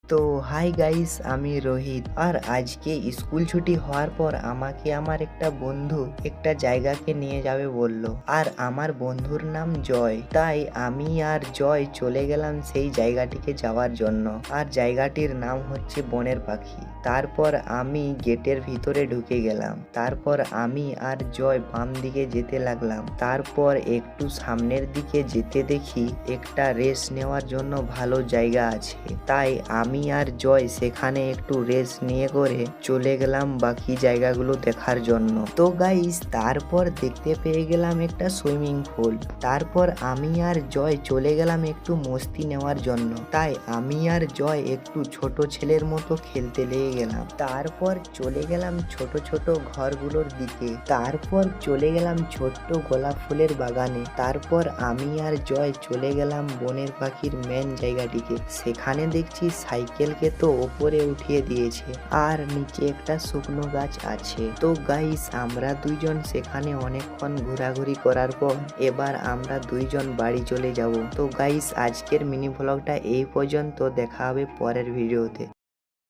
তো hi guys, আমি রোহিত। আর আজকে স্কুল ছুটি হওয়ার পর আমাকে আমার একটা বন্ধু একটা জায়গাকে নিয়ে যাবে বলল। আর আমার বন্ধুর নাম জয়। তাই আমি আর জয় চলে গেলাম সেই জায়গাটিকে যাওয়ার জন্য। আর জায়গাটির নাম হচ্ছে বনের পাখি। তারপর আমি গেটের ভিতরে ঢুকে গেলাম। তারপর আমি আর জয় বাম দিকে যেতে লাগলাম। তারপর একটু সামনের দিকে যেতে দেখি একটা রেস্ট নেওয়ার জন্য ভালো জায়গা আছে। তাই আমি আর জয় সেখানে একটু রেস্ট নিয়ে করে চলে গেলাম বাকি জায়গাগুলো দেখার জন্য। তো গাইস, তারপর দেখতে পেয়ে গেলাম একটা সুইমিং পুল। তারপর আমি আর জয় চলে গেলাম একটু মস্তি নেওয়ার জন্য। তাই আমি আর জয় একটু ছোট ছেলের মতো খেলতে লেগে গেলাম। তারপর চলে গেলাম ছোট ছোট ঘরগুলোর দিকে। তারপর চলে গেলাম ছোট্ট গোলাপ ফুলের বাগানে। তারপর আমি আর জয় চলে গেলাম বনের পাখির মেন জায়গাটিকে। সেখানে দেখছি সাইকেলকে তো ওপরে উঠিয়ে দিয়েছে আর নিচে একটা শুকনো গাছ আছে। তো গাইস, আমরা দুইজন সেখানে অনেকক্ষণ ঘোরাঘুরি করার পর এবার আমরা দুইজন বাড়ি চলে যাব। তো গাইস, আজকের মিনি ভ্লগটা এই পর্যন্ত। দেখা হবে পরের ভিডিওতে।